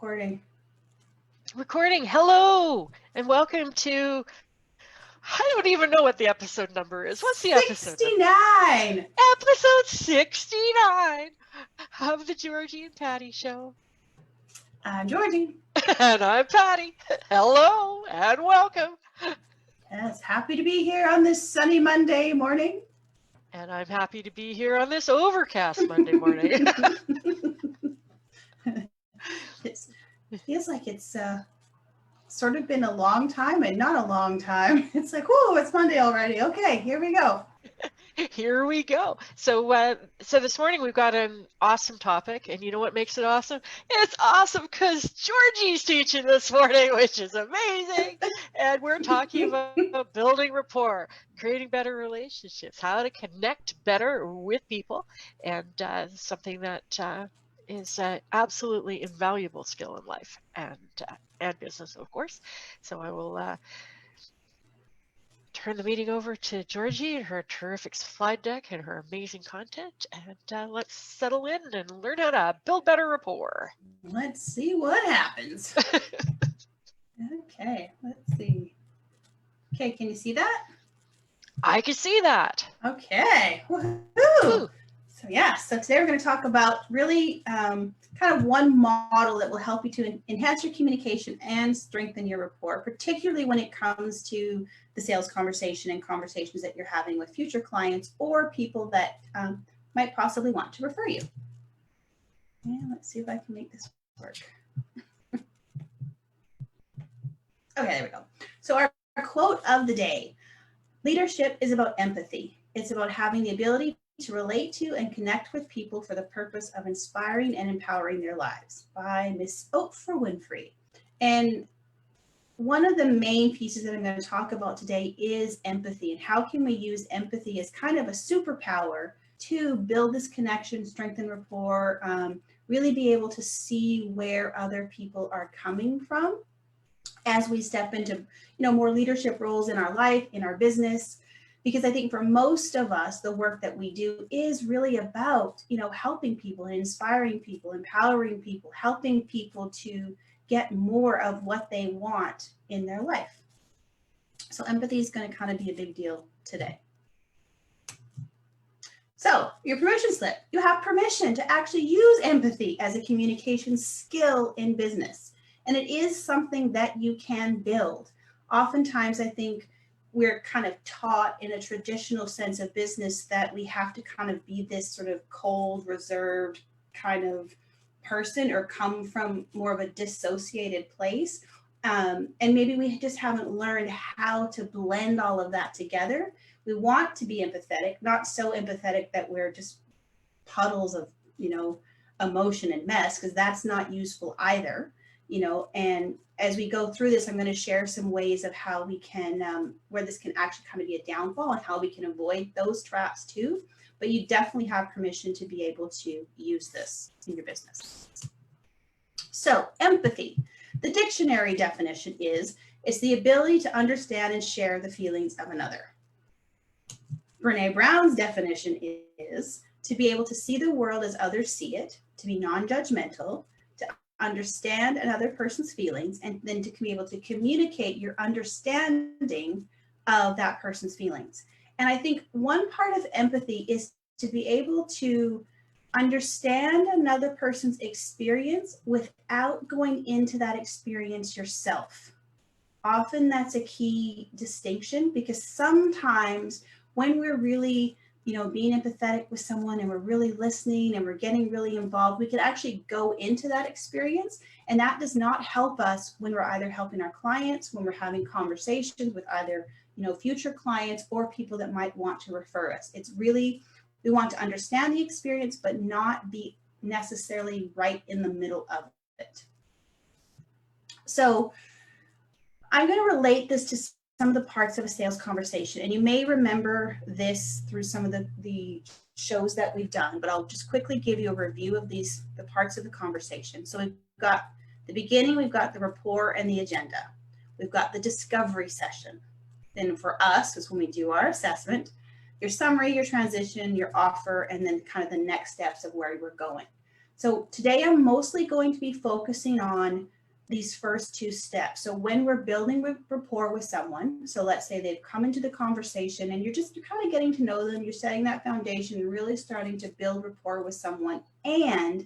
recording. Recording. Hello, and welcome to, I don't even know what the episode number is. What's the episode 69! Number? Episode 69 of the Georgie and Patty Show. I'm Georgie. And I'm Patty. Hello, and welcome. Yes, happy to be here on this sunny Monday morning. And I'm happy to be here on this overcast Monday morning. It feels like it's sort of been a long time and not a long time. It's like, whoa, it's Monday already. Okay, here we go. Here we go. So this morning we've got an awesome topic, and you know what makes it awesome? It's awesome because Georgie's teaching this morning, which is amazing. And we're talking about building rapport, creating better relationships, how to connect better with people, and something that is an absolutely invaluable skill in life and business, of course. So I will turn the meeting over to Georgie and her terrific slide deck and her amazing content, and let's settle in and learn how to build better rapport. Let's see what happens. Okay, let's see. Okay, can you see that? I can see that. Okay, woohoo! So today we're going to talk about really kind of one model that will help you to enhance your communication and strengthen your rapport, particularly when it comes to the sales conversation and conversations that you're having with future clients or people that might possibly want to refer you. And let's see if I can make this work. Okay, there we go. So our quote of the day: leadership is about empathy. It's about having the ability to relate to and connect with people for the purpose of inspiring and empowering their lives, by Miss Oprah Winfrey. And one of the main pieces that I'm going to talk about today is empathy, and how can we use empathy as kind of a superpower to build this connection, strengthen rapport, really be able to see where other people are coming from as we step into, more leadership roles in our life, in our business. Because I think for most of us, the work that we do is really about, helping people and inspiring people, empowering people, helping people to get more of what they want in their life. So empathy is going to kind of be a big deal today. So your permission slip, you have permission to actually use empathy as a communication skill in business. And it is something that you can build. Oftentimes, I think we're kind of taught in a traditional sense of business that we have to kind of be this sort of cold, reserved kind of person, or come from more of a dissociated place. And maybe we just haven't learned how to blend all of that together. We want to be empathetic, not so empathetic that we're just puddles of, emotion and mess, because that's not useful either. And as we go through this, I'm going to share some ways of how we can, where this can actually kind of be a downfall, and how we can avoid those traps too. But you definitely have permission to be able to use this in your business. So empathy, the dictionary definition is, it's the ability to understand and share the feelings of another. Brene Brown's definition is to be able to see the world as others see it, to be non-judgmental, to understand another person's feelings, and then to be able to communicate your understanding of that person's feelings. And I think one part of empathy is to be able to understand another person's experience without going into that experience yourself. Often that's a key distinction, because sometimes when we're really being empathetic with someone and we're really listening and we're getting really involved, we can actually go into that experience. And that does not help us when we're either helping our clients, when we're having conversations with either, future clients or people that might want to refer us. It's really, we want to understand the experience, but not be necessarily right in the middle of it. So I'm going to relate this to some of the parts of a sales conversation. And you may remember this through some of the shows that we've done, but I'll just quickly give you a review of the parts of the conversation. So we've got the beginning, we've got the rapport and the agenda. We've got the discovery session. Then for us is when we do our assessment, your summary, your transition, your offer, and then kind of the next steps of where we're going. So today I'm mostly going to be focusing on these first two steps. So when we're building rapport with someone, so let's say they've come into the conversation and you're kind of getting to know them, you're setting that foundation, really starting to build rapport with someone. And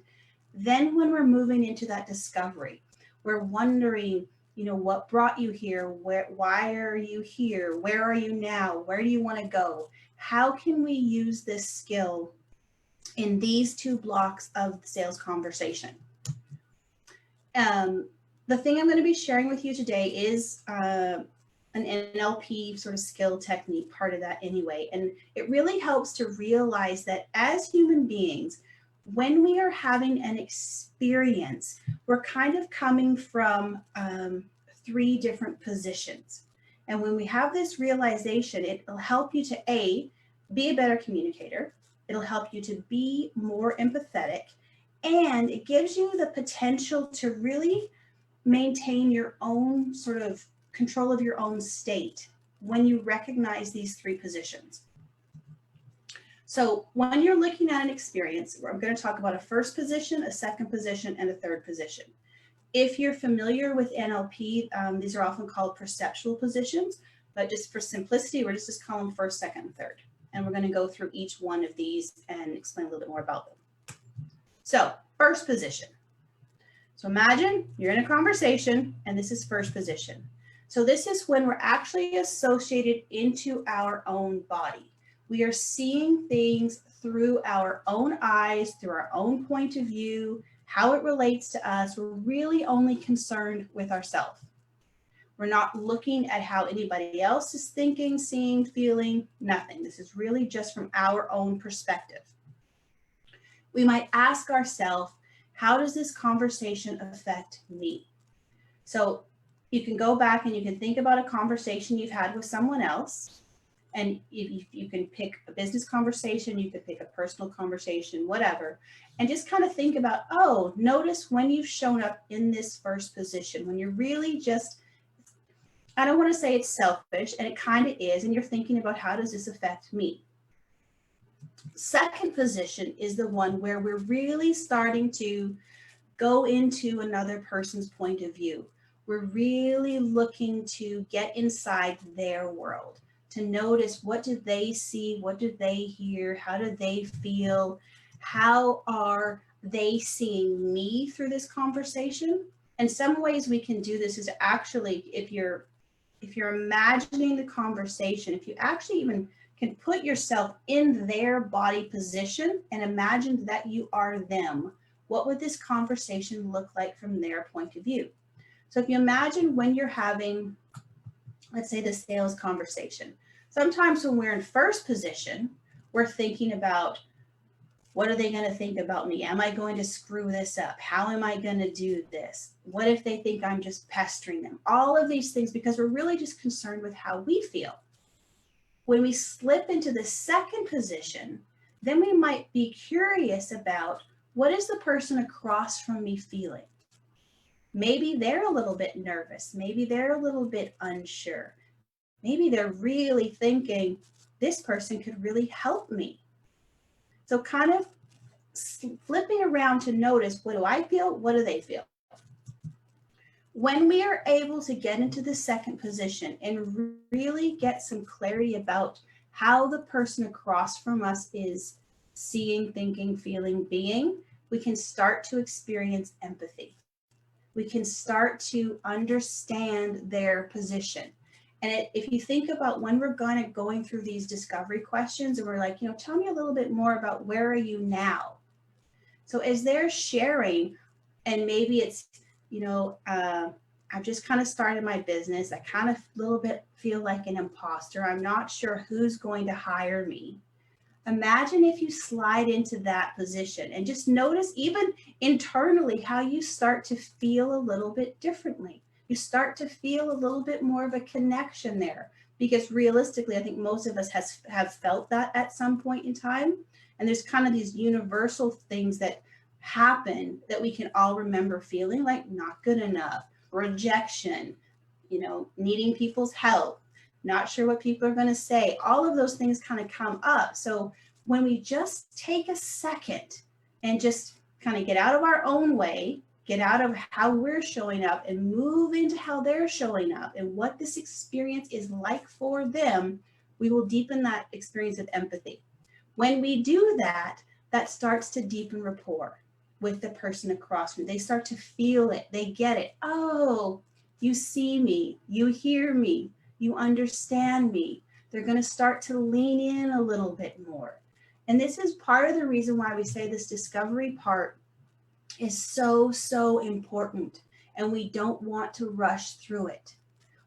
then when we're moving into that discovery, we're wondering, what brought you here? Why are you here? Where are you now? Where do you want to go? How can we use this skill in these two blocks of the sales conversation? The thing I'm going to be sharing with you today is an NLP sort of skill technique, part of that anyway. And it really helps to realize that as human beings, when we are having an experience, we're kind of coming from three different positions. And when we have this realization, it'll help you to be a better communicator. It'll help you to be more empathetic. And it gives you the potential to really maintain your own sort of control of your own state when you recognize these three positions. So when you're looking at an experience, I'm going to talk about a first position, a second position, and a third position. If you're familiar with NLP, these are often called perceptual positions, but just for simplicity, we're just call them first, second, and third. And we're going to go through each one of these and explain a little bit more about them. So first position. So imagine you're in a conversation and this is first position. So this is when we're actually associated into our own body. We are seeing things through our own eyes, through our own point of view, how it relates to us. We're really only concerned with ourselves. We're not looking at how anybody else is thinking, seeing, feeling, nothing. This is really just from our own perspective. We might ask ourselves, how does this conversation affect me? So you can go back and you can think about a conversation you've had with someone else. And you can pick a business conversation, you could pick a personal conversation, whatever, and just kind of think about, notice when you've shown up in this first position, when you're really just, I don't want to say it's selfish, and it kind of is, and you're thinking about how does this affect me? Second position is the one where we're really starting to go into another person's point of view. We're really looking to get inside their world, to notice what do they see, what do they hear, how do they feel, how are they seeing me through this conversation? And some ways we can do this is actually, if you're imagining the conversation, if you actually even can put yourself in their body position and imagine that you are them, what would this conversation look like from their point of view? So if you imagine when you're having, let's say, the sales conversation, sometimes when we're in first position, we're thinking about, what are they going to think about me? Am I going to screw this up? How am I going to do this? What if they think I'm just pestering them? All of these things, because we're really just concerned with how we feel. When we slip into the second position, then we might be curious about, what is the person across from me feeling? Maybe they're a little bit nervous. Maybe they're a little bit unsure. Maybe they're really thinking, this person could really help me. So kind of flipping around to notice, what do I feel? What do they feel? When we are able to get into the second position and really get some clarity about how the person across from us is seeing, thinking, feeling, being, we can start to experience empathy. We can start to understand their position. And if you think about when we're going through these discovery questions and we're like, tell me a little bit more about where are you now? So as they're sharing, and maybe it's, I've just kind of started my business. I kind of a little bit feel like an imposter. I'm not sure who's going to hire me. Imagine if you slide into that position and just notice even internally how you start to feel a little bit differently. You start to feel a little bit more of a connection there, because realistically, I think most of us have felt that at some point in time. And there's kind of these universal things that happen that we can all remember feeling, like not good enough, rejection, needing people's help, not sure what people are going to say. All of those things kind of come up. So when we just take a second and just kind of get out of our own way, get out of how we're showing up and move into how they're showing up and what this experience is like for them, we will deepen that experience of empathy. When we do that, that starts to deepen rapport with the person across from you. They start to feel it. They get it. Oh, you see me. You hear me. You understand me. They're going to start to lean in a little bit more. And this is part of the reason why we say this discovery part is so, so important. And we don't want to rush through it.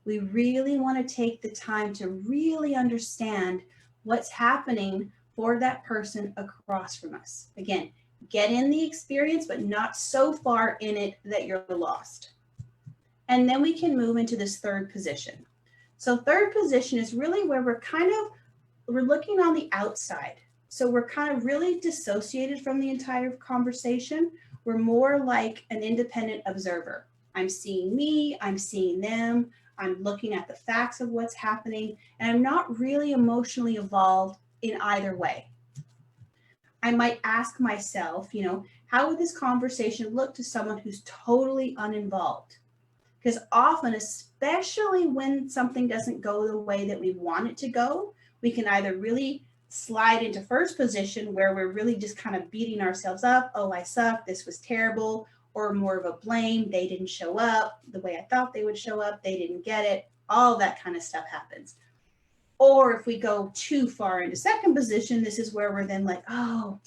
We really want to take the time to really understand what's happening for that person across from us. Again, get in the experience, but not so far in it that you're lost. And then we can move into this third position. So third position is really where we're looking on the outside. So we're kind of really dissociated from the entire conversation. We're more like an independent observer. I'm seeing me, I'm seeing them, I'm looking at the facts of what's happening, and I'm not really emotionally involved in either way. I might ask myself, how would this conversation look to someone who's totally uninvolved? Because often, especially when something doesn't go the way that we want it to go, we can either really slide into first position where we're really just kind of beating ourselves up. Oh, I suck. This was terrible. Or more of a blame. They didn't show up the way I thought they would show up. They didn't get it. All that kind of stuff happens. Or if we go too far into second position, this is where we're then like, oh,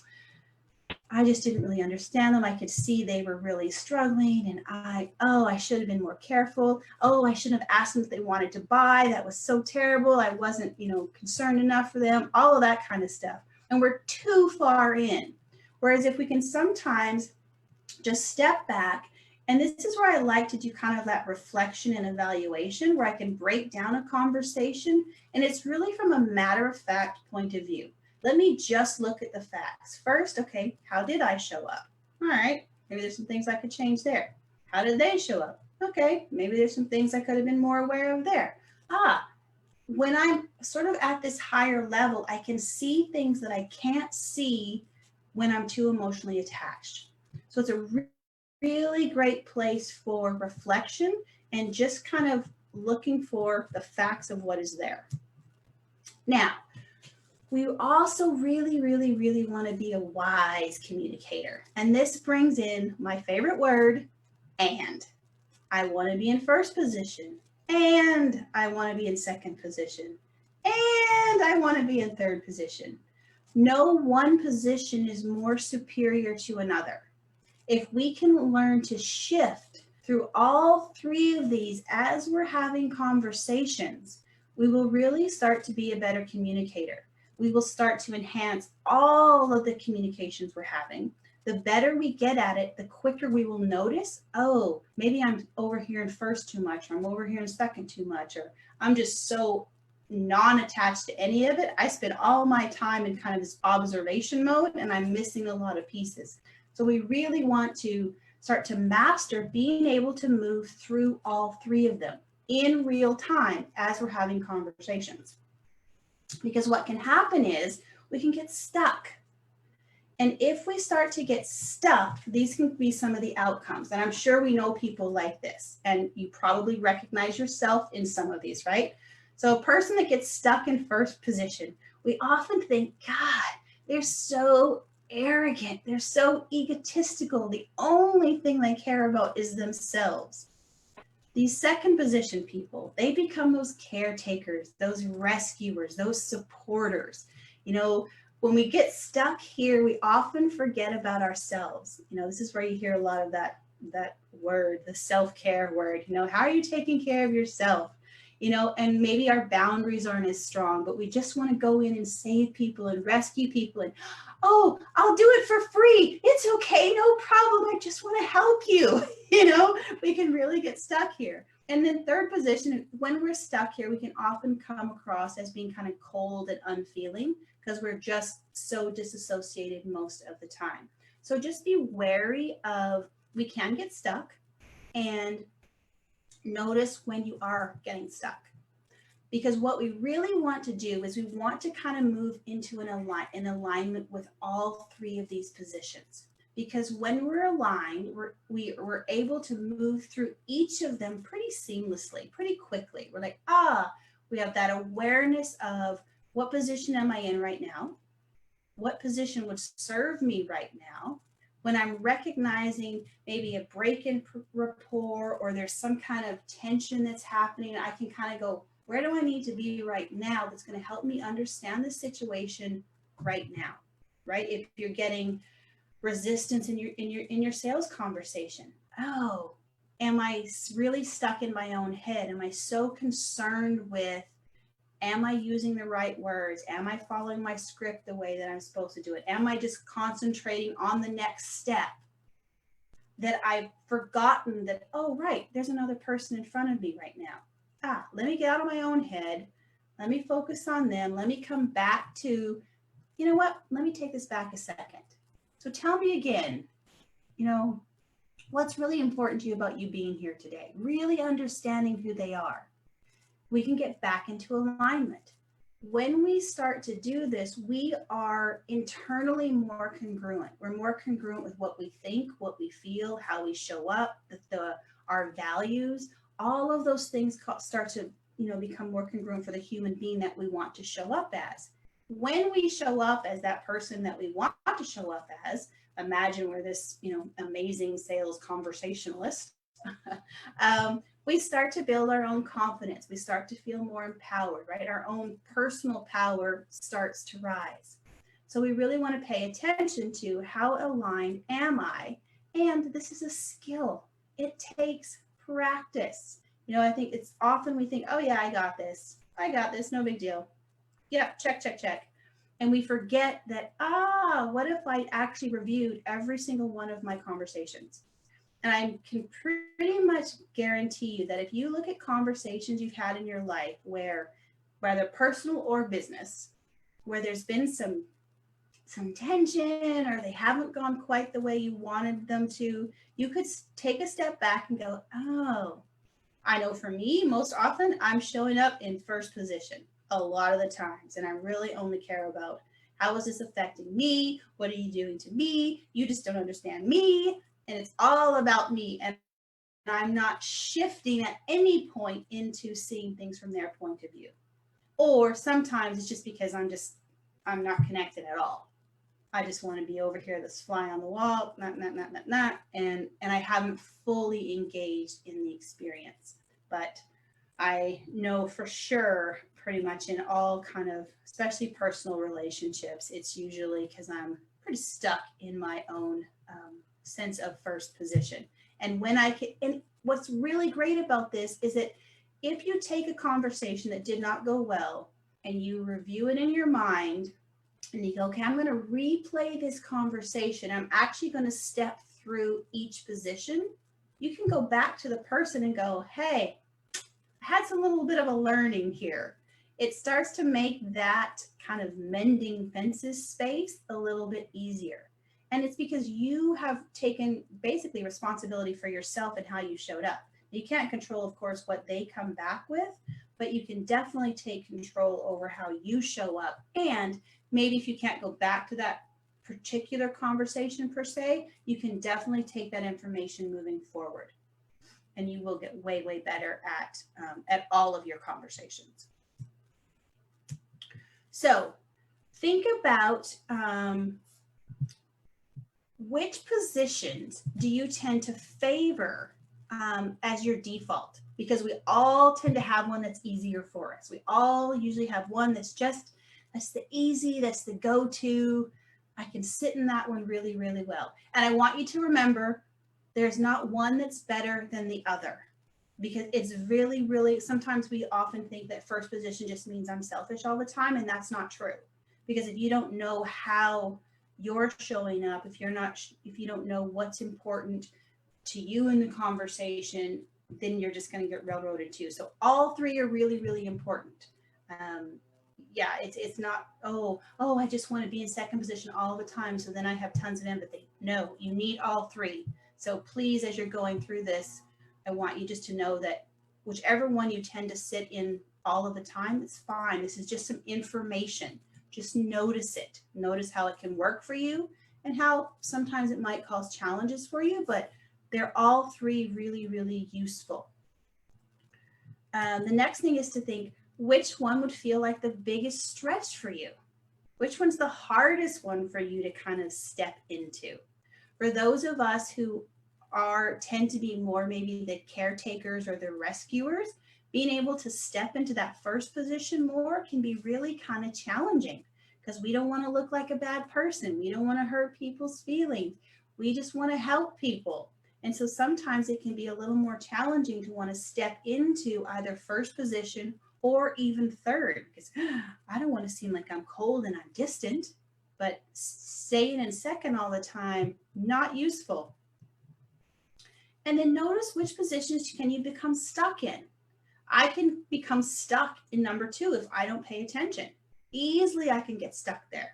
I just didn't really understand them. I could see they were really struggling, and I should have been more careful. Oh, I shouldn't have asked them if they wanted to buy. That was so terrible. I wasn't, concerned enough for them. All of that kind of stuff. And we're too far in. Whereas if we can sometimes just step back, and this is where I like to do kind of that reflection and evaluation, where I can break down a conversation, and it's really from a matter-of-fact point of view. Let me just look at the facts. First, okay, how did I show up? All right, maybe there's some things I could change there. How did they show up? Okay, maybe there's some things I could have been more aware of there. When I'm sort of at this higher level, I can see things that I can't see when I'm too emotionally attached. So it's a really great place for reflection and just kind of looking for the facts of what is there. Now, we also really, really, really want to be a wise communicator. And this brings in my favorite word, and. I want to be in first position, and I want to be in second position, and I want to be in third position. No one position is more superior to another. If we can learn to shift through all three of these as we're having conversations, we will really start to be a better communicator. We will start to enhance all of the communications we're having. The better we get at it, the quicker we will notice, oh, maybe I'm over here in first too much, or I'm over here in second too much, or I'm just so non-attached to any of it. I spend all my time in kind of this observation mode, and I'm missing a lot of pieces. So we really want to start to master being able to move through all three of them in real time as we're having conversations. Because what can happen is we can get stuck. And if we start to get stuck, these can be some of the outcomes. And I'm sure we know people like this, and you probably recognize yourself in some of these, right? So a person that gets stuck in first position, we often think, God, they're so arrogant. They're so egotistical. The only thing they care about is themselves. These second position people, they become those caretakers, those rescuers, those supporters. When we get stuck here, we often forget about ourselves. This is where you hear a lot of that word, the self-care word. How are you taking care of yourself? And maybe our boundaries aren't as strong, but we just want to go in and save people and rescue people. And, oh, I'll do it for free. It's okay. No problem. I just want to help you. We can really get stuck here. And then third position, when we're stuck here, we can often come across as being kind of cold and unfeeling because we're just so disassociated most of the time. So just be wary of, we can get stuck, and notice when you are getting stuck. Because what we really want to do is we want to kind of move into an alignment with all three of these positions. because when we're aligned, we're able to move through each of them pretty seamlessly, pretty quickly. We're like, we have that awareness of what position am I in right now? What position would serve me right now? When I'm recognizing maybe a break in rapport or there's some kind of tension that's happening, I can kind of go, where do I need to be right now that's going to help me understand the situation right now, right? If you're getting resistance in your sales conversation, am I really stuck in my own head? Am I so concerned with, am I using the right words? Am I following my script the way that I'm supposed to do it? Am I just concentrating on the next step that I've forgotten that, oh, right, there's another person in front of me right now. Let me get out of my own head. Let me focus on them. Let me come back to, you know what? Let me take this back a second. So tell me again, what's really important to you about you being here today? Really understanding who they are. We can get back into alignment. When we start to do this, we are internally more congruent. We're more congruent with what we think, what we feel, how we show up, our values. All of those things start to, become more congruent for the human being that we want to show up as. When we show up as that person that we want to show up as, imagine we're this, amazing sales conversationalist. We start to build our own confidence. We start to feel more empowered, right? Our own personal power starts to rise. So we really want to pay attention to how aligned am I? And this is a skill. It takes practice. I think it's often we think, oh yeah, I got this, no big deal. Yeah, check. And we forget that, what if I actually reviewed every single one of my conversations? And I can pretty much guarantee you that if you look at conversations you've had in your life where, whether personal or business, where there's been some tension or they haven't gone quite the way you wanted them to, you could take a step back and go, I know for me, most often I'm showing up in first position a lot of the times. And I really only care about, how is this affecting me? What are you doing to me? You just don't understand me. And it's all about me. And I'm not shifting at any point into seeing things from their point of view. Or sometimes it's just because I'm not connected at all. I just want to be over here, this fly on the wall, and I haven't fully engaged in the experience. But I know for sure, pretty much in all kind of, especially personal relationships, it's usually because I'm pretty stuck in my own sense of first position. And and what's really great about this is that if you take a conversation that did not go well and you review it in your mind and you go, okay, I'm going to replay this conversation. I'm actually going to step through each position. You can go back to the person and go, hey, I had some little bit of a learning here. It starts to make that kind of mending fences space a little bit easier. And it's because you have taken basically responsibility for yourself and how you showed up. You can't control, of course, what they come back with, but you can definitely take control over how you show up. And maybe if you can't go back to that particular conversation per se, you can definitely take that information moving forward. And you will get way, way better at all of your conversations. So think about which positions do you tend to favor as your default? Because we all tend to have one that's easier for us. We all usually have one that's the easy, that's the go-to. I can sit in that one really, really well. And I want you to remember, there's not one that's better than the other, because it's really, really, sometimes we often think that first position just means I'm selfish all the time, and that's not true. Because if you don't know how you're showing up, if you don't know what's important to you in the conversation, then you're just going to get railroaded too. So all three are really, really important. It's not, I just want to be in second position all the time, so then I have tons of empathy. No, you need all three. So please, as you're going through this, I want you just to know that whichever one you tend to sit in all of the time, it's fine. This is just some information. Just notice it. Notice how it can work for you, and how sometimes it might cause challenges for you, but they're all three really, really useful. The next thing is to think which one would feel like the biggest stretch for you. Which one's the hardest one for you to kind of step into? For those of us who tend to be more maybe the caretakers or the rescuers, being able to step into that first position more can be really kind of challenging because we don't want to look like a bad person. We don't want to hurt people's feelings. We just want to help people. And so sometimes it can be a little more challenging to want to step into either first position or even third, because I don't want to seem like I'm cold and I'm distant, but staying in second all the time, not useful. And then notice which positions can you become stuck in. I can become stuck in number 2 if I don't pay attention. Easily I can get stuck there.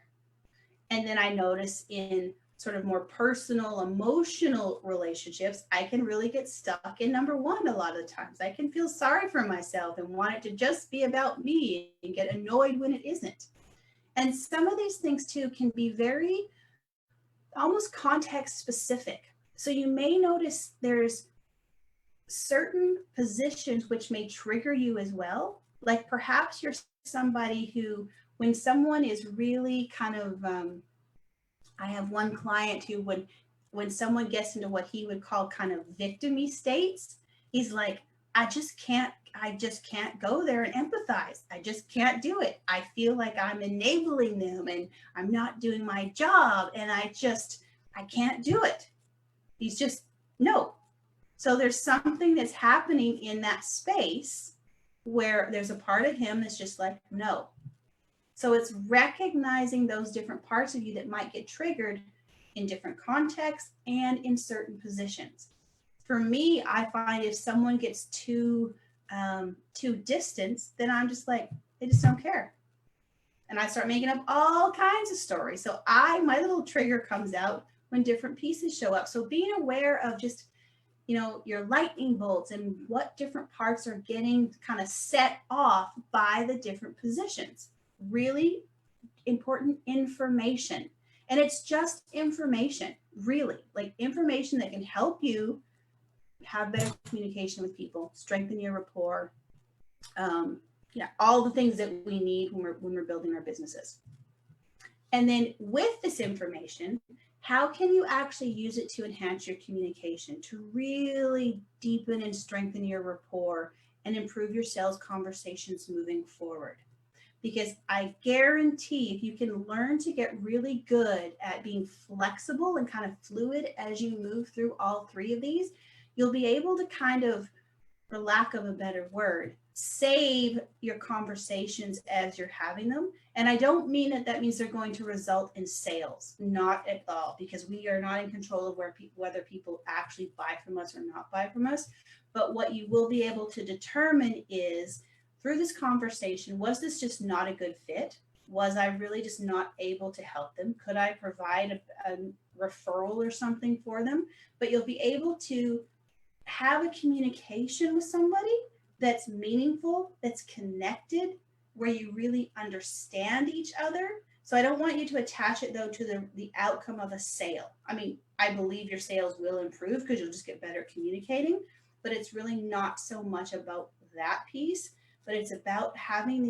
And then I notice in sort of more personal, emotional relationships, I can really get stuck in number 1 a lot of the times. I can feel sorry for myself and want it to just be about me and get annoyed when it isn't. And some of these things too can be very almost context specific. So you may notice there's certain positions which may trigger you as well. Like perhaps you're somebody who, when someone is really kind of, I have one client who when someone gets into what he would call kind of victim-y states, he's like, I just can't go there and empathize. I just can't do it. I feel like I'm enabling them and I'm not doing my job and I can't do it. He's just, no. So there's something that's happening in that space where there's a part of him that's just like, no. So it's recognizing those different parts of you that might get triggered in different contexts and in certain positions. For me, I find if someone gets too distant, then I'm just like, they just don't care. And I start making up all kinds of stories. So my little trigger comes out when different pieces show up. So being aware of just, your lightning bolts and what different parts are getting kind of set off by the different positions. Really important information. And it's just information, really, like information that can help you have better communication with people, strengthen your rapport, all the things that we need when we're building our businesses. And then with this information, how can you actually use it to enhance your communication, to really deepen and strengthen your rapport and improve your sales conversations moving forward? Because I guarantee if you can learn to get really good at being flexible and kind of fluid as you move through all three of these, you'll be able to kind of, for lack of a better word, save your conversations as you're having them. And I don't mean that means they're going to result in sales, not at all, because we are not in control of whether people actually buy from us or not buy from us. But what you will be able to determine is, through this conversation, was this just not a good fit? Was I really just not able to help them? Could I provide a referral or something for them? But you'll be able to have a communication with somebody that's meaningful, that's connected, where you really understand each other. So I don't want you to attach it, though, to the outcome of a sale. I mean, I believe your sales will improve because you'll just get better communicating, but it's really not so much about that piece, but it's about having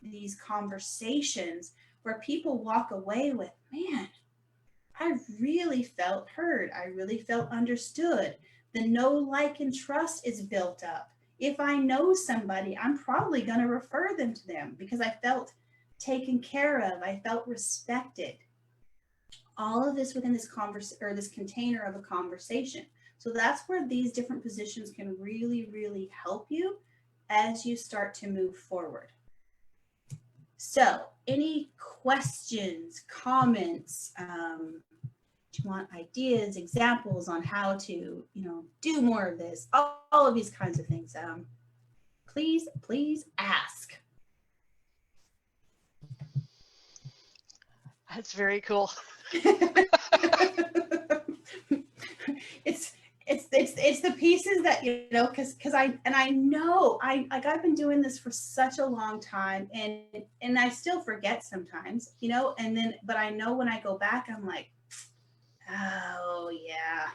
these conversations where people walk away with, man, I really felt heard. I really felt understood. The know, like, and trust is built up. If I know somebody, I'm probably going to refer them to them because I felt taken care of. I felt respected. All of this within this this container of a conversation. So that's where these different positions can really, really help you as you start to move forward. So any questions, comments, do you want ideas, examples on how to, do more of this, all of these kinds of things, please ask. That's very cool. It's the pieces that, because I know I've been doing this for such a long time and I still forget sometimes, but I know when I go back, I'm like, Oh, yeah.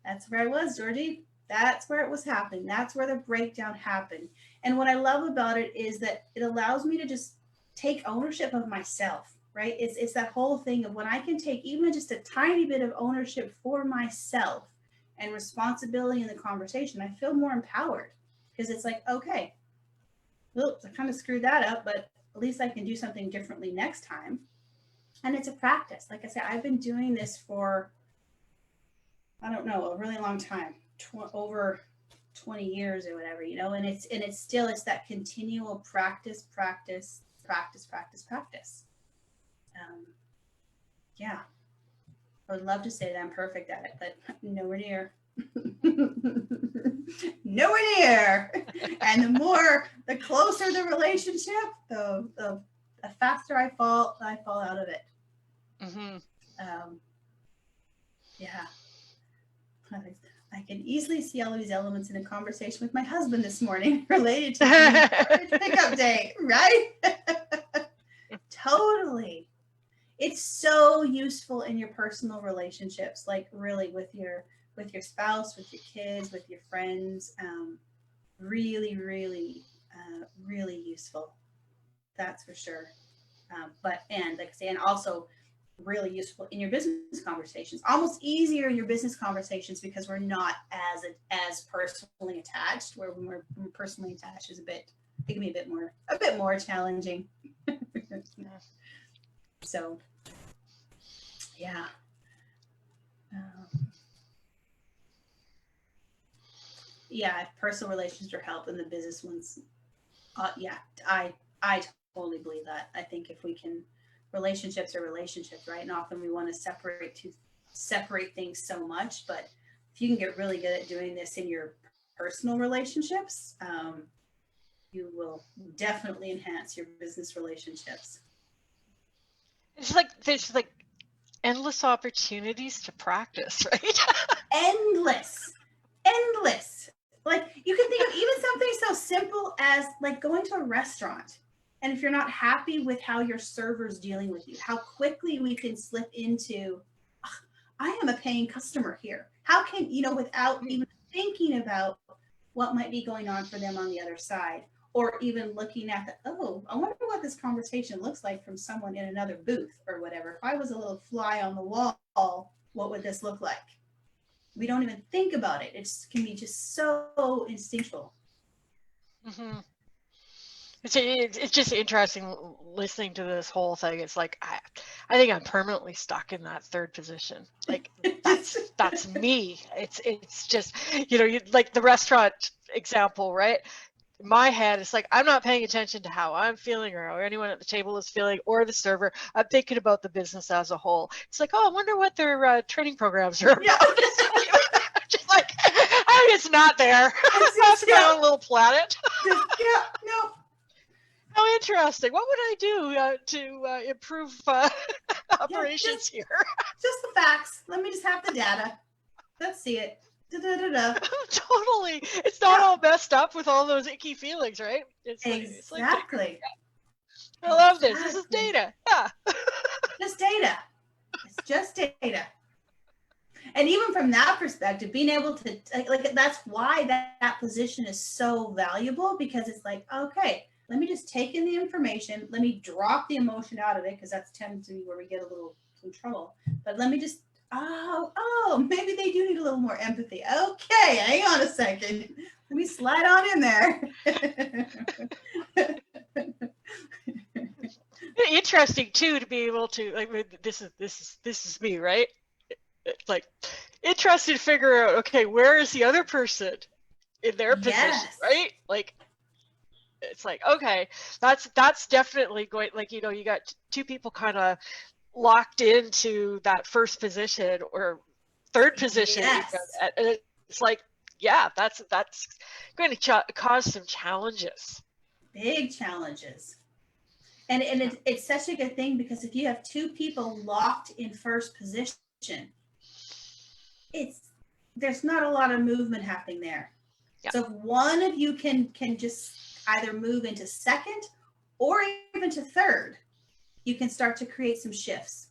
That's where I was, Georgie. That's where it was happening. That's where the breakdown happened. And what I love about it is that it allows me to just take ownership of myself, right? It's that whole thing of when I can take even just a tiny bit of ownership for myself and responsibility in the conversation, I feel more empowered because it's like, okay, oops, I kind of screwed that up, but at least I can do something differently next time. And it's a practice. Like I said, I've been doing this for, I don't know, a really long time, over 20 years or whatever, and it's still, it's that continual practice, practice, practice, practice, practice. Yeah, I would love to say that I'm perfect at it, but nowhere near. Nowhere near. And the closer the relationship, the faster I fall out of it. Mm-hmm. Yeah. I can easily see all of these elements in a conversation with my husband this morning related to the pickup day, right? Totally. It's so useful in your personal relationships, like really with your spouse, with your kids, with your friends. Really, really, really useful. That's for sure. And like I say, and also really useful in your business conversations. Almost easier in your business conversations because we're not as personally attached. Where when we're personally attached is it can be a bit more challenging. So, yeah. Yeah, personal relationships are help, and the business ones. Yeah, I totally believe that. I think if we can, relationships are relationships, right? And often we want to separate things so much, but if you can get really good at doing this in your personal relationships, you will definitely enhance your business relationships. It's like there's like endless opportunities to practice, right? endless. Like you can think of even something so simple as like going to a restaurant. And if you're not happy with how your server's dealing with you, how quickly we can slip into, I am a paying customer here. How can, without even thinking about what might be going on for them on the other side, or even looking at I wonder what this conversation looks like from someone in another booth or whatever. If I was a little fly on the wall, what would this look like? We don't even think about it. It can be just so instinctual. Mm-hmm. It's just interesting listening to this whole thing. It's like I think I'm permanently stuck in that third position. Like that's me. It's just like the restaurant example, right? In my head, it's like I'm not paying attention to how I'm feeling or how anyone at the table is feeling or the server. I'm thinking about the business as a whole. It's like, oh, I wonder what their training programs are about. Yeah. Just like it's not there. It's my own little planet. No. How interesting. What would I do to improve operations here? Just the facts. Let me just have the data. Let's see it. Totally. It's not all messed up with all those icky feelings, right? Exactly. I love this. This is data. Yeah. Just data. It's just data. And even from that perspective, being able to, like that's why that position is so valuable, because it's like, okay, let me just take in the information. Let me drop the emotion out of it, because that's tends to be where we get a little in trouble. But let me just, maybe they do need a little more empathy. Okay, hang on a second. Let me slide on in there. Interesting too to be able to, like, this is me, right? It's like interesting to figure out, okay, where is the other person in their position, right? Like, it's like, okay, that's definitely going, like, you got two people kind of locked into that first position or third position. It's like, yeah, that's going to cause some challenges. Big challenges. And it's such a good thing, because if you have two people locked in first position, there's not a lot of movement happening there. Yeah. So if one of you can just either move into second or even to third, you can start to create some shifts.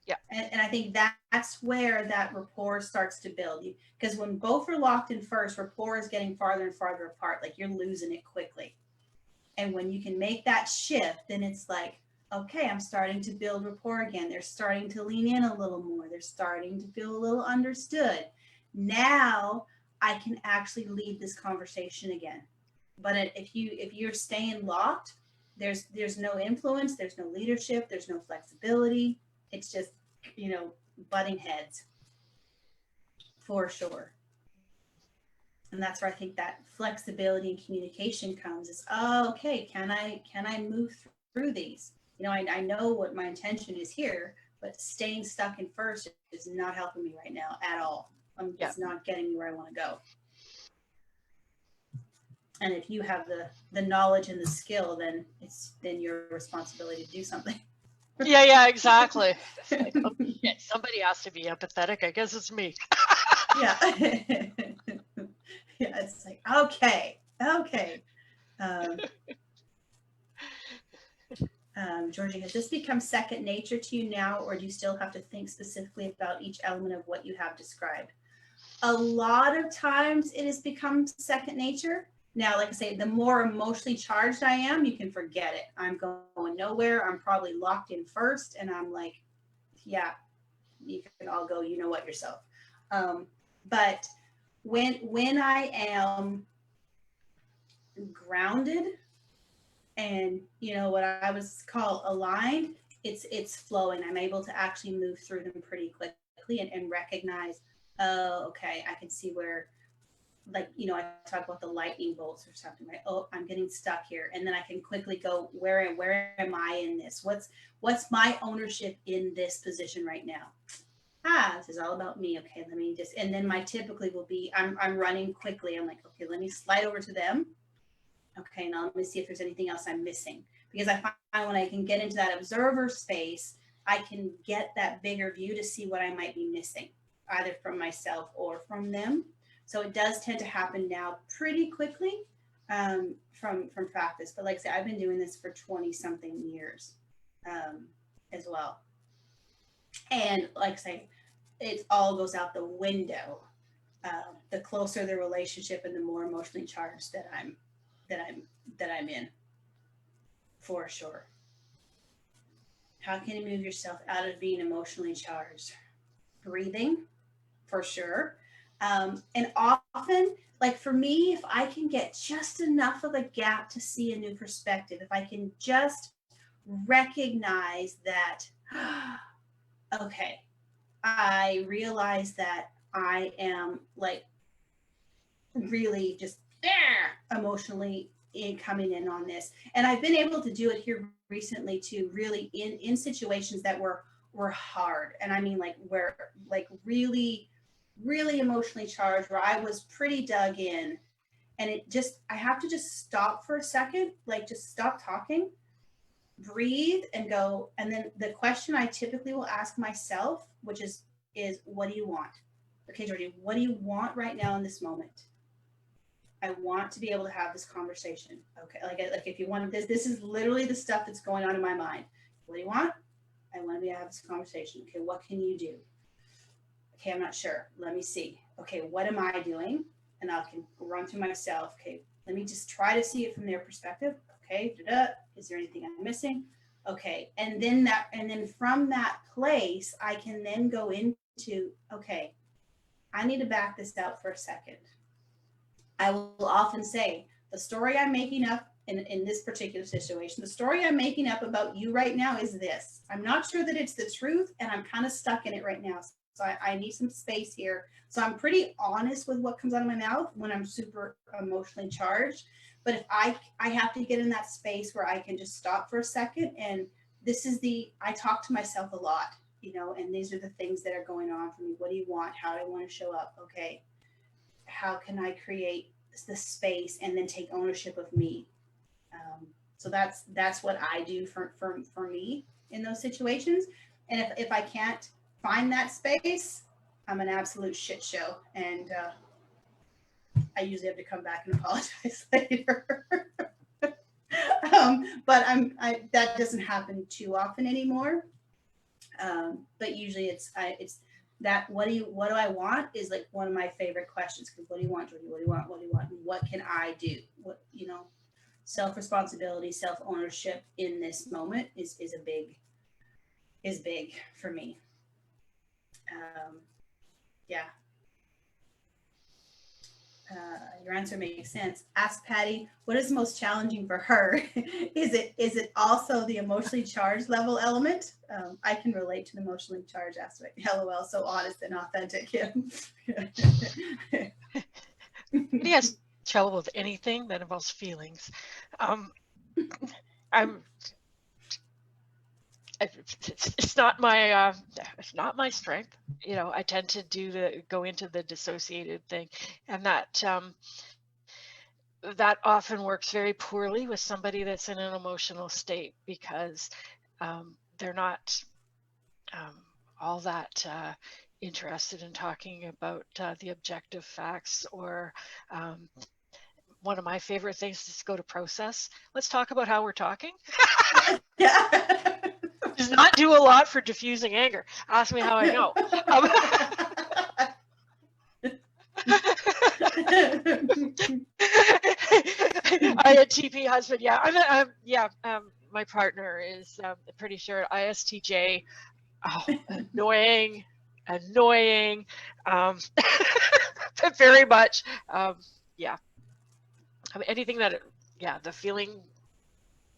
Yeah. And I think that's where that rapport starts to build. Because when both are locked in first, rapport is getting farther and farther apart. Like you're losing it quickly. And when you can make that shift, then it's like, okay, I'm starting to build rapport again. They're starting to lean in a little more. They're starting to feel a little understood. Now I can actually lead this conversation again. But if you're staying locked, there's no influence, there's no leadership, there's no flexibility. It's just, butting heads for sure. And that's where I think that flexibility and communication comes is, oh, okay, can I move through these? I know what my intention is here, but staying stuck in first is not helping me right now at all. It's not getting me where I want to go. And if you have the knowledge and the skill, then it's then your responsibility to do something. Yeah, exactly. It's like, oh shit, somebody has to be empathetic. I guess it's me. Yeah. Yeah, it's like, okay. Georgie, has this become second nature to you now, or do you still have to think specifically about each element of what you have described? A lot of times it has become second nature. Now, like I say, the more emotionally charged I am, you can forget it. I'm going nowhere. I'm probably locked in first, and I'm like, yeah, you can all go, you know what, yourself. But when I am grounded and what I was called aligned, it's flowing. I'm able to actually move through them pretty quickly and recognize, oh, okay, I can see where, like, I talk about the lightning bolts or something, right? Oh, I'm getting stuck here. And then I can quickly go, where am I in this? What's my ownership in this position right now? This is all about me. Okay, let me just, and then my typically will be, I'm running quickly. I'm like, okay, let me slide over to them. Okay, now let me see if there's anything else I'm missing. Because I find when I can get into that observer space, I can get that bigger view to see what I might be missing, either from myself or from them. So it does tend to happen now pretty quickly from practice. But like I said, I've been doing this for 20 something years as well. And like I say, it all goes out the window. The closer the relationship and the more emotionally charged that I'm in, for sure. How can you move yourself out of being emotionally charged? Breathing, for sure. And often, like for me, if I can get just enough of a gap to see a new perspective, if I can just recognize that, okay, I realize that I am like really just emotionally coming in on this. And I've been able to do it here recently too, really in situations that were hard. And I mean like where like really, really emotionally charged, where I was pretty dug in. And I have to just stop for a second, like just stop talking, breathe and go. And then the question I typically will ask myself, which is what do you want? Okay, Georgie, what do you want right now in this moment? I want to be able to have this conversation. Okay, like if you want this is literally the stuff that's going on in my mind. What do you want? I want to be able to have this conversation. Okay, what can you do? Okay, I'm not sure. Let me see. Okay, what am I doing? And I can run through myself. Okay, let me just try to see it from their perspective. Okay, is there anything I'm missing? Okay, and then from that place, I can then go into, okay, I need to back this out for a second. I will often say, the story I'm making up in this particular situation, the story I'm making up about you right now is this. I'm not sure that it's the truth, and I'm kind of stuck in it right now. So I need some space here. So I'm pretty honest with what comes out of my mouth when I'm super emotionally charged. But if I have to get in that space where I can just stop for a second, and I talk to myself a lot, and these are the things that are going on for me. What do you want? How do I want to show up? Okay. How can I create the space and then take ownership of me? So that's what I do for me in those situations. And if I can't find that space, I'm an absolute shit show. And I usually have to come back and apologize later. But that doesn't happen too often anymore. But usually it's that what do I want is like one of my favorite questions. Because what do you want, Jordy? What do you want? What do you want? And what can I do? What, self-responsibility, self-ownership in this moment is big for me. Yeah. Your answer makes sense. Ask Patty, what is most challenging for her? Is it also the emotionally charged level element? I can relate to the emotionally charged aspect. LOL, so honest and authentic. Yeah. He has trouble with anything that involves feelings. It's not my strength. I tend to go into the dissociated thing, and that often works very poorly with somebody that's in an emotional state, because they're not all that interested in talking about the objective facts, or one of my favorite things is to go to process. Let's talk about how we're talking. Yeah. Does not do a lot for diffusing anger. Ask me how I know. I had TP husband. Yeah, my partner is pretty sure ISTJ. Oh, annoying. Very much. Yeah. Anything that, the feeling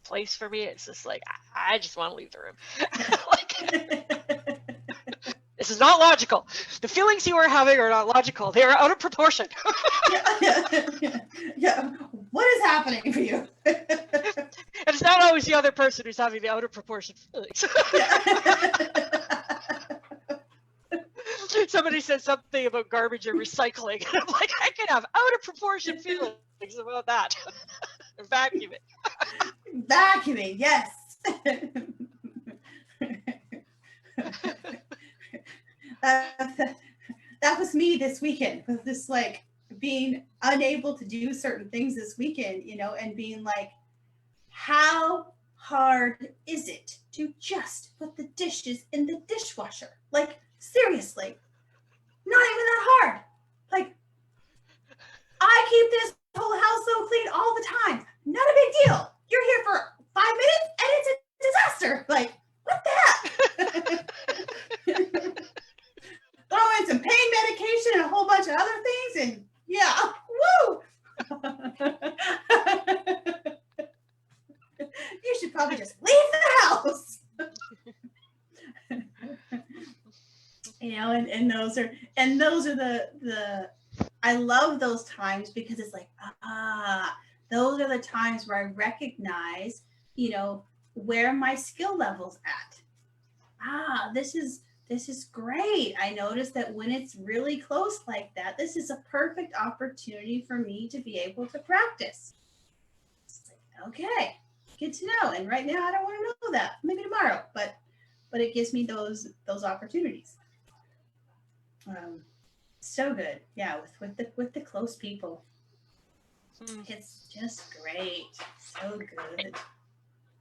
place for me, it's just like, I just want to leave the room. This is not logical. The feelings you are having are not logical. They are out of proportion. Yeah. What is happening for you? And it's not always the other person who's having the out of proportion feelings. Somebody said something about garbage and recycling. And I'm like, I can have out of proportion feelings about that. Vacuuming. Vacuuming, yes. That was me this weekend, with this like being unable to do certain things this weekend, and being like, how hard is it to just put the dishes in the dishwasher? Like, seriously, not even that hard. Like, I keep this whole house so clean all the time. Not a big deal. You're here for 5 minutes and it's a disaster. Like, what the heck? Throw in some pain medication and a whole bunch of other things, and yeah, woo! You should probably just leave the house. And those are the I love those times, because it's like, those are the times where I recognize, where my skill level's at. This is great. I noticed that when it's really close like that, this is a perfect opportunity for me to be able to practice. It's like, okay, good to know. And right now I don't want to know that. Maybe tomorrow, but it gives me those opportunities. So good. Yeah, with the close people. It's just great. So good.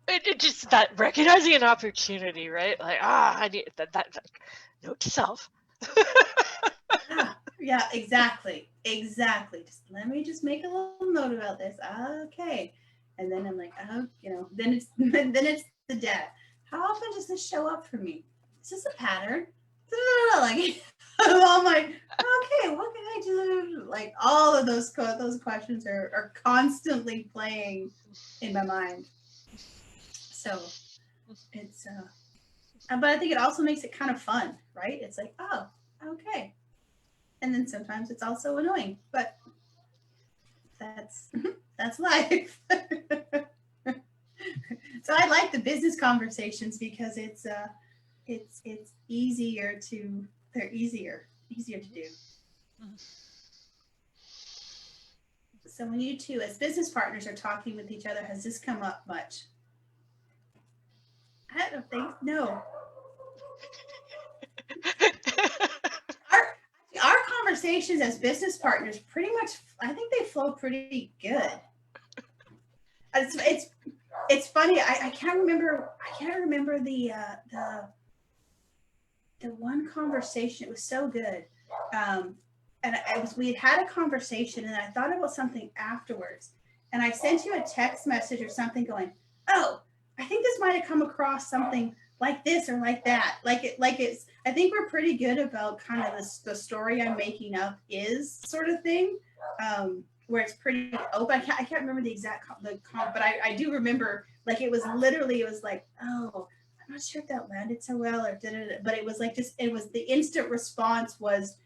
It just, that recognizing an opportunity, right? Like, I need that note to self. Yeah, exactly. Let me make a little note about this. Okay. And then I'm like, then it's the dad. How often does this show up for me? Is this a pattern? Like, I'm like, okay, what can I do? Like, all of those questions are constantly playing in my mind. So it's but I think it also makes it kind of fun, right? It's like, oh, okay. And then sometimes it's also annoying, but that's life. So I like the business conversations, because it's easier to do. So when you two as business partners are talking with each other, has this come up much? I don't think, no. Our conversations as business partners pretty much, I think they flow pretty good. It's funny. I can't remember the the one conversation, it was so good. And we had a conversation, and I thought about something afterwards. And I sent you a text message or something going, oh, I think this might have come across something like this or like that. I think we're pretty good about kind of the story I'm making up is sort of thing, where it's pretty open. I can't remember the exact, but I do remember, like, it was like, oh, I'm not sure if that landed so well or but it was like, it was the instant response was,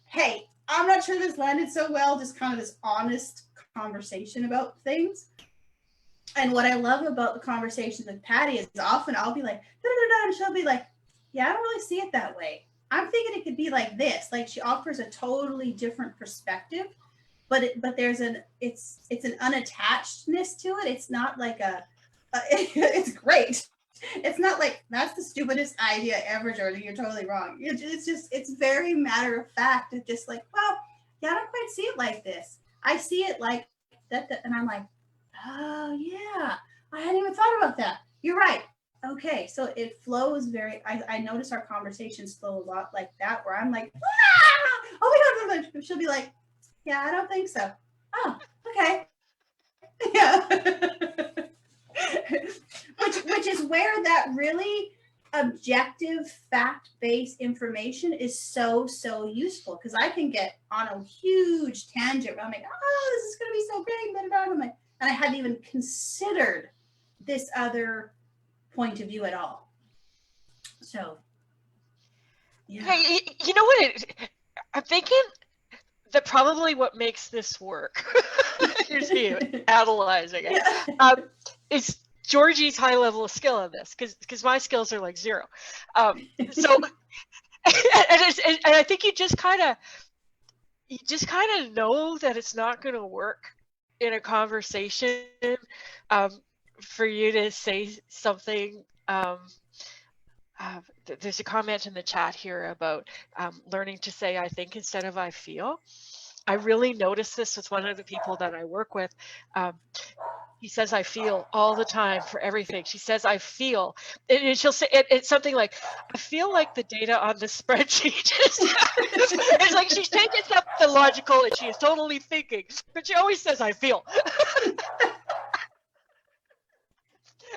hey, I'm not sure this landed so well, just kind of this honest conversation about things. And what I love about the conversation with Patty is often I'll be like, da, da, da, and she'll be like, yeah, I don't really see it that way. I'm thinking it could be like this. Like, she offers a totally different perspective, but there's it's an unattachedness to it. It's not like it's great. It's not like, that's the stupidest idea ever, Jordan. You're totally wrong. It's very matter of fact. It's just like, well, yeah, I don't quite see it like this. I see it like that. And I'm like, oh, yeah, I hadn't even thought about that. You're right. Okay, so it flows I notice our conversations flow a lot like that, where I'm like, ah! Oh my God, she'll be like, yeah, I don't think so. Oh, okay. Yeah. which is where that really objective, fact-based information is so useful, because I can get on a huge tangent where I'm like, oh, this is going to be so great, and I hadn't even considered this other point of view at all. So, yeah. Hey, you know what? I'm thinking that probably what makes this work, here's me analyzing it, Yeah. is Georgie's high level of skill in this, because my skills are like zero. So, and I think you just kind of know that it's not going to work in a conversation for you to say something. There's a comment in the chat here about learning to say I think instead of I feel. I really noticed this with one of the people that I work with. He says I feel all the time for everything. She says I feel, and she'll say it's something like, I feel like the data on the spreadsheet it's like she's taking something logical and she is totally thinking, but she always says I feel.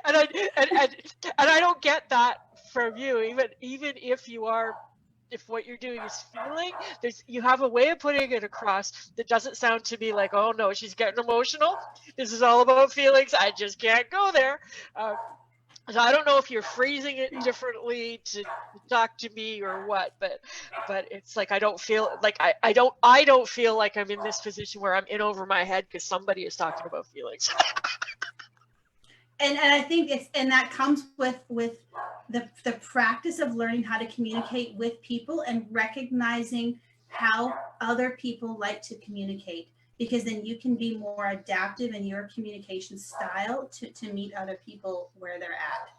And I don't get that from you, even if you are, if what you're doing is feeling, you have a way of putting it across that doesn't sound to me like, oh no, she's getting emotional. This is all about feelings. I just can't go there. So I don't know if you're phrasing it differently to talk to me or what, but it's like I don't feel like I don't feel like I'm in this position where I'm in over my head because somebody is talking about feelings. And I think that comes with the practice of learning how to communicate with people and recognizing how other people like to communicate, because then you can be more adaptive in your communication style to meet other people where they're at,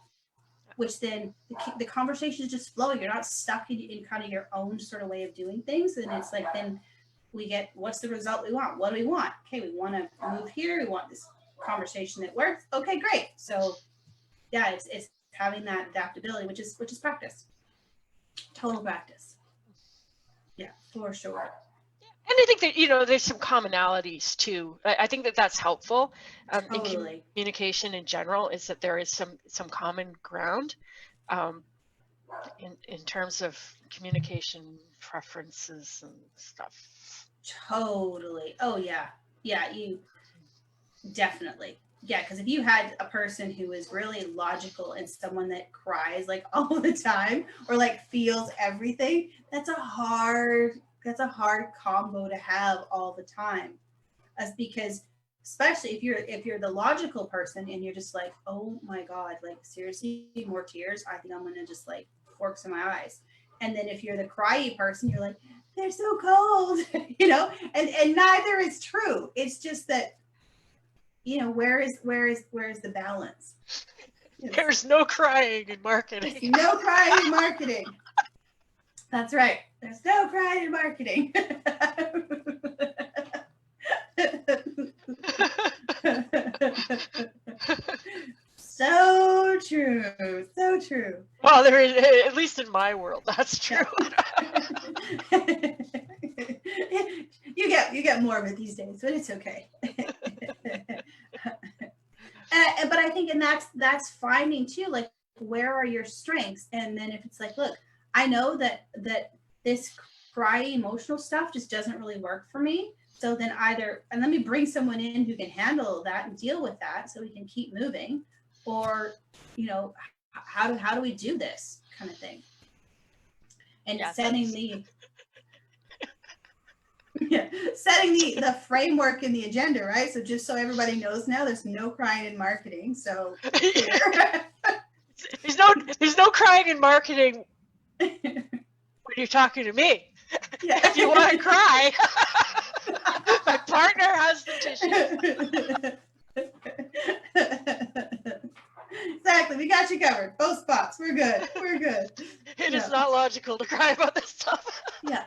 which then the conversation is just flowing. You're not stuck in kind of your own sort of way of doing things. And it's like, then we get, what's the result we want? What do we want? Okay, we want to move here. We want this conversation that works. Okay, great. So yeah, it's having that adaptability, which is practice, total practice. Yeah, for sure. And I think that, there's some commonalities too. I think that that's helpful Totally. in communication in general, is that there is some common ground in terms of communication preferences and stuff. Totally. Oh yeah. Yeah, you definitely. Yeah, because if you had a person who is really logical and someone that cries like all the time or like feels everything, that's a hard combo to have all the time. That's because, especially if you're the logical person and you're just like, oh my God, like seriously, more tears, I think I'm gonna just like forks in my eyes. And then if you're the cryy person, you're like, they're so cold, and neither is true. It's just that, where is the balance? There's no crying in marketing. There's no crying in marketing. That's right. There's no crying in marketing. So true. So true. Well, there is, at least in my world, that's true. You get more of it these days, but it's okay. But I think, and that's finding too, like, where are your strengths? And then if it's like, look, I know that this cryy emotional stuff just doesn't really work for me. So then and let me bring someone in who can handle that and deal with that so we can keep moving. Or, how do we do this kind of thing? And setting the framework in the agenda, right? So just so everybody knows now, there's no crying in marketing. So there's no crying in marketing when you're talking to me. Yeah. If you want to cry, my partner has the tissues. Exactly. We got you covered. Both spots. We're good. We're good. It is not logical to cry about this stuff. Yeah.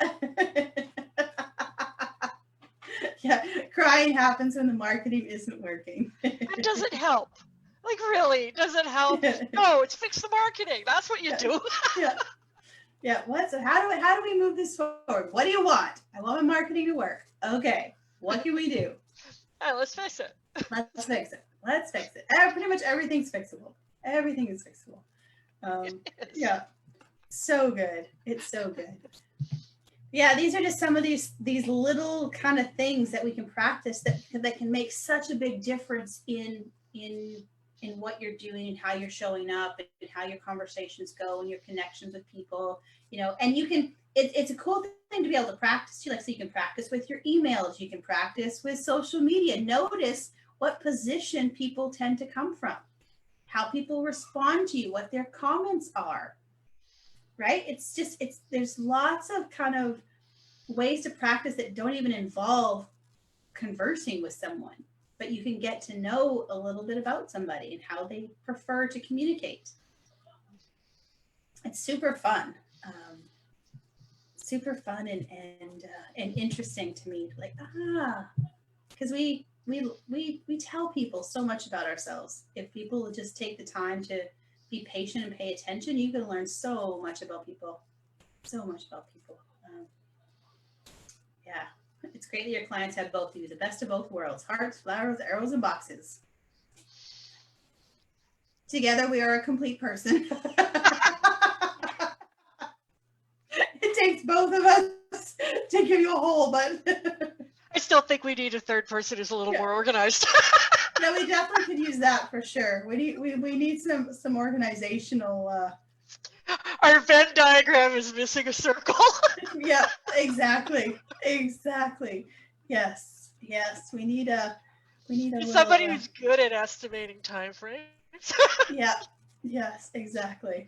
Yeah. Crying happens when the marketing isn't working. It doesn't help. Like, really, does it help? No, it's fix the marketing. That's what you do. Yeah. Yeah. So how do we move this forward? What do you want? I want my marketing to work. Okay. What can we do? Let's fix it. Let's fix it. Let's fix it. Pretty much everything's fixable. Everything is fixable. Yeah. So good. It's so good. Yeah, these are just some of these little kind of things that we can practice that can make such a big difference in what you're doing and how you're showing up and how your conversations go and your connections with people, and you can, it's a cool thing to be able to practice too. Like, so you can practice with your emails, you can practice with social media. Notice what position people tend to come from, how people respond to you, what their comments are, right? There's lots of kind of ways to practice that don't even involve conversing with someone, but you can get to know a little bit about somebody and how they prefer to communicate. It's super fun. Super fun and interesting to me. Like, because we tell people so much about ourselves. If people will just take the time to be patient and pay attention, you can learn so much about people. So much about people. Yeah, it's great that your clients have both of you, the best of both worlds: hearts, flowers, arrows, and boxes. Together, we are a complete person. It takes both of us to give you a whole, but I still think we need a third person who's a little more organized. Yeah, we definitely could use that for sure. We need some organizational. Our Venn diagram is missing a circle. Yeah, exactly. Yes. We need somebody who's good at estimating time frames. Yeah. Yes, exactly.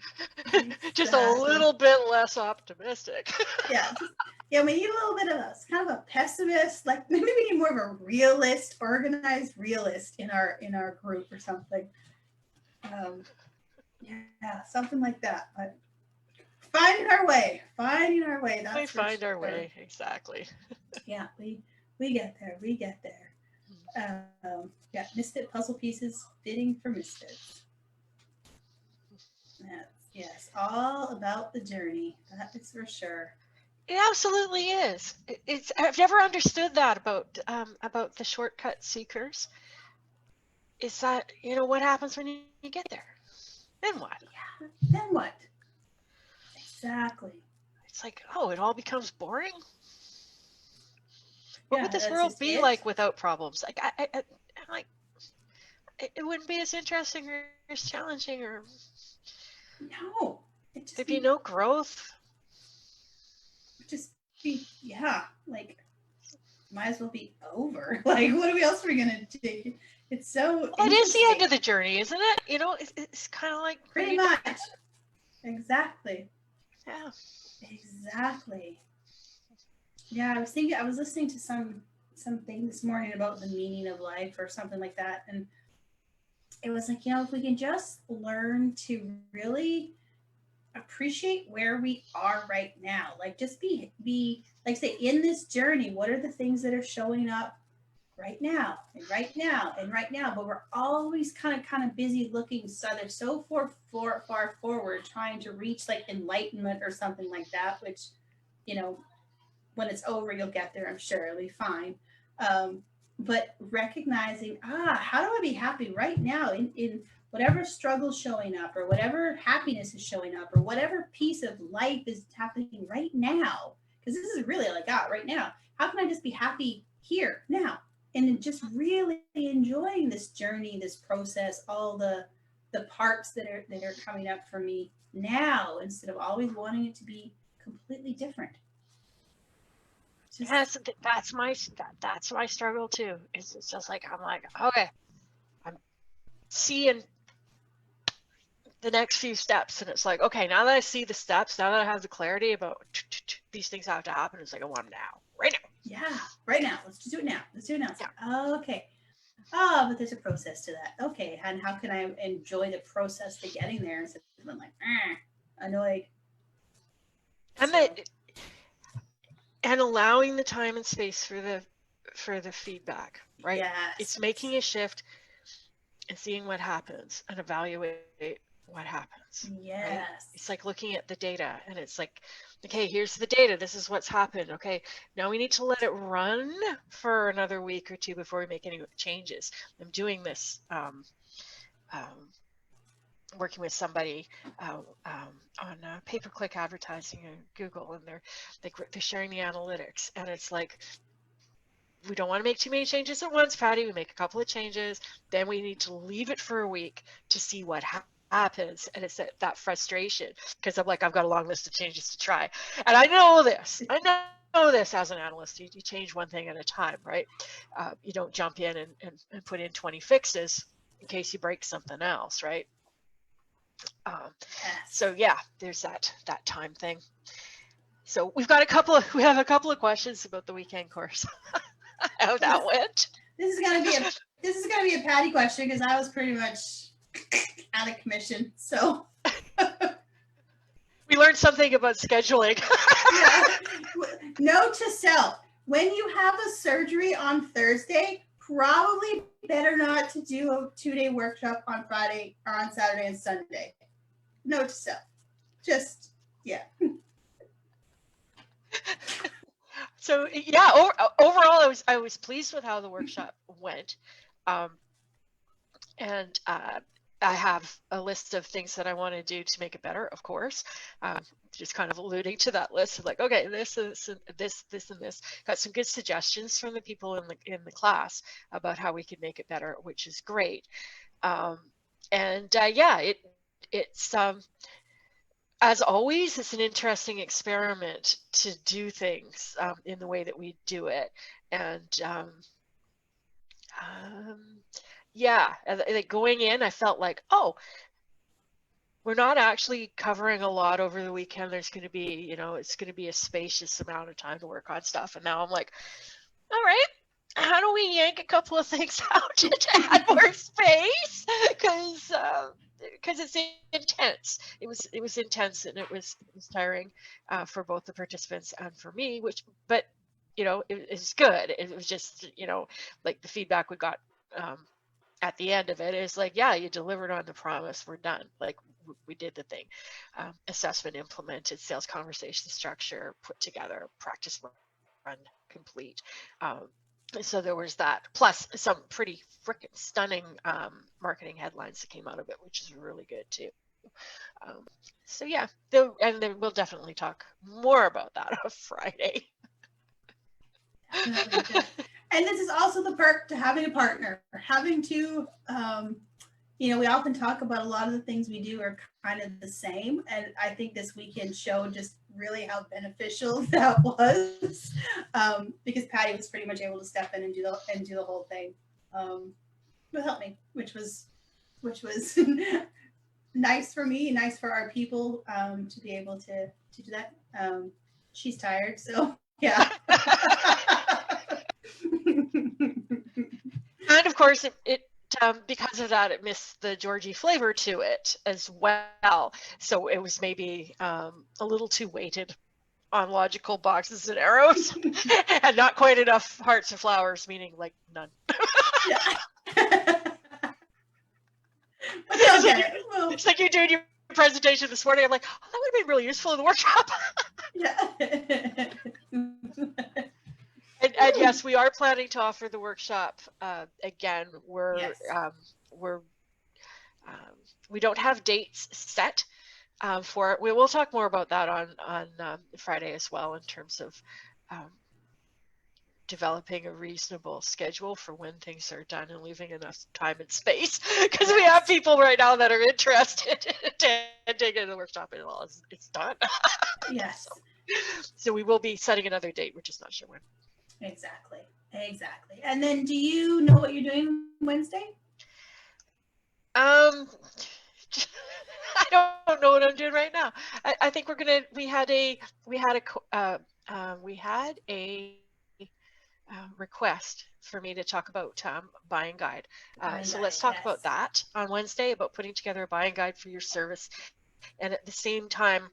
Just a little bit less optimistic. Yeah, we need a little bit of kind of a pessimist. Like, maybe we need more of a realist, organized realist in our group or something. Yeah, something like that. But finding our way. That's we find our way, exactly. Yeah, we get there. Yeah, misfit puzzle pieces fitting for misfits. Yes, all about the journey. That is for sure. It absolutely is. I've never understood that about the shortcut seekers. Is that, what happens when you get there? Then what? Yeah, then what? Exactly. It's like, it all becomes boring. What would this world be like without problems? Like, I'm like, it wouldn't be as interesting or as challenging, or no, there'd be no growth. Just be, like, might as well be over. Like, what else are we gonna do? It's so. It is the end of the journey, isn't it? It's kind of like pretty much. Exactly. Yeah. Exactly. Yeah, I was listening to something this morning about the meaning of life or something like that, and it was like, if we can just learn to really appreciate where we are right now, like, just be like, say, in this journey, what are the things that are showing up right now and right now and right now, but we're always kind of busy looking so far forward, trying to reach like enlightenment or something like that, which, you know, when it's over, you'll get there, I'm sure it'll be fine. um, but recognizing, how do I be happy right now in whatever struggle's showing up, or whatever happiness is showing up, or whatever piece of life is happening right now, because this is really all I got right now. How can I just be happy here now, and just really enjoying this journey, this process, all the parts that are coming up for me now, instead of always wanting it to be completely different. Just That's my struggle too. It's just like, I'm like, okay, I'm seeing the next few steps, and it's like, okay, now that I see the steps, now that I have the clarity about these things have to happen, it's like, I want them now, right now. Yeah, right now. Let's just do it now. Let's do it now. It's like, okay. But there's a process to that. Okay, and how can I enjoy the process to getting there instead of being like, annoyed? And So, and allowing the time and space for the feedback, right? yes. It's making a shift and seeing what happens and evaluate what happens. Yes. Right? It's like looking at the data, and it's like, okay, here's the data. This is what's happened. Okay, now we need to let it run for another week or two before we make any changes. I'm doing this, working with somebody on pay-per-click advertising in Google, and they're sharing the analytics, and it's like, we don't want to make too many changes at once, Patty. We make a couple of changes, then we need to leave it for a week to see what happens. And it's that frustration, because I'm like, I've got a long list of changes to try, and I know this as an analyst. You change one thing at a time, right? You don't jump in and put in 20 fixes in case you break something else, right? Yes. So yeah, there's that time thing. So we have a couple of questions about the weekend course. How that went. This is gonna be a Patty question, because I was pretty much out of commission. So we learned something about scheduling. yeah. Note to self: when you have a surgery on Thursday, probably better not to do a 2-day workshop on Friday or on Saturday and Sunday. Note to self. Just, yeah. So yeah, overall, I was pleased with how the workshop went, and I have a list of things that I want to do to make it better. Of course, just kind of alluding to that list of like, okay, this and this. Got some good suggestions from the people in the class about how we could make it better, which is great. Yeah, it's as always, it's an interesting experiment to do things in the way that we do it. And yeah, like going in, I felt like, oh, we're not actually covering a lot over the weekend. There's going to be, it's going to be a spacious amount of time to work on stuff. And now I'm like, all right, how do we yank a couple of things out to add more space? Because it's intense. It was intense, and it was tiring for both the participants and for me. But it's good. It was just like the feedback we got at the end of it is like, yeah, you delivered on the promise. We're done. Like we did the thing. Assessment implemented, sales conversation structure put together, practice run complete. So there was that, plus some pretty freaking stunning marketing headlines that came out of it, which is really good too. So yeah, and then we'll definitely talk more about that on Friday. And this is also the perk to having a partner, having to, we often talk about a lot of the things we do are kind of the same. And I think this weekend showed just really how beneficial that was, because Patty was pretty much able to step in and do the whole thing, to help me, which was nice for me, nice for our people, to be able to do that. She's tired, so yeah. And of course, it because of that, it missed the Georgie flavor to it as well. So it was maybe a little too weighted on logical boxes and arrows, and not quite enough hearts and flowers, meaning like none. Yeah. But they'll get it. Well, It's like you doing your presentation this morning. I'm like, oh, that would have been really useful in the workshop. yeah. And yes, we are planning to offer the workshop again. Yes. We don't have dates set for it. We will talk more about that on Friday as well, in terms of developing a reasonable schedule for when things are done and leaving enough time and space, because we have people right now that are interested in attending the workshop, and well, it's done. Yes. So we will be setting another date. We're just not sure when. Exactly. And then, do you know what you're doing Wednesday? I don't know what I'm doing right now. I think we had a request for me to talk about buying guide. So let's talk about that on Wednesday, about putting together a buying guide for your service. And at the same time,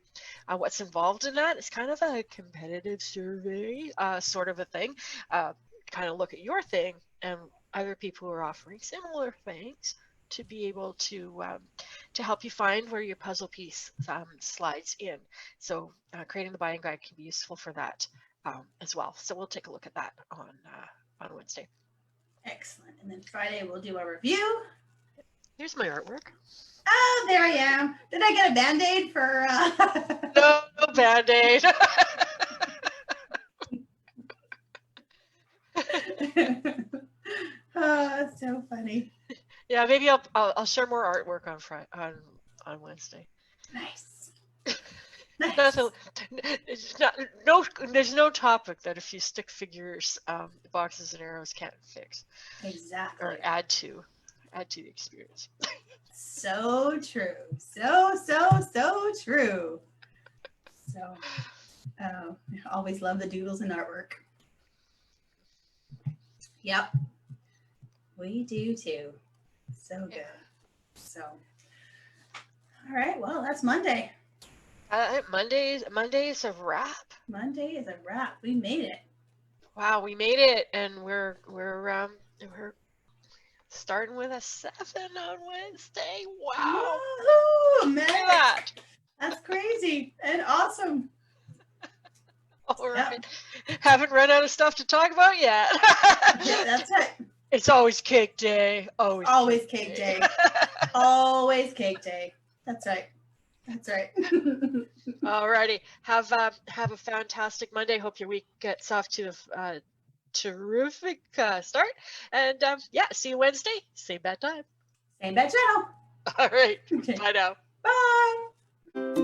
what's involved in that is kind of a competitive survey sort of a thing. Kind of look at your thing and other people who are offering similar things, to be able to help you find where your puzzle piece slides in. So creating the buying guide can be useful for that as well. So we'll take a look at that on Wednesday. Excellent. And then Friday we'll do a review. Here's my artwork. Oh, there I am. Did I get a Band-Aid for? No Band-Aid. Oh, that's so funny. Yeah, maybe I'll share more artwork on Wednesday. Nice. There's no topic that a few stick figures, boxes and arrows can't fix. Exactly. Or add to the experience. So true. So true. So, I always love the doodles and artwork. Yep. We do too. So good. So, all right. Well, that's Monday. Monday is a wrap. Monday is a wrap. We made it. Wow, we made it, and we're starting with a 7 on Wednesday. Wow. Woo-hoo, man. Look at that. That's crazy and awesome. All right. Yep. Haven't run out of stuff to talk about yet. Yeah, that's right. It's always cake day. Always cake day. Always cake day. That's right. Alrighty. Have a fantastic Monday. Hope your week gets off to a terrific start. And see you Wednesday. Same bad time. Same bad channel. All right. Okay. Bye now. Bye.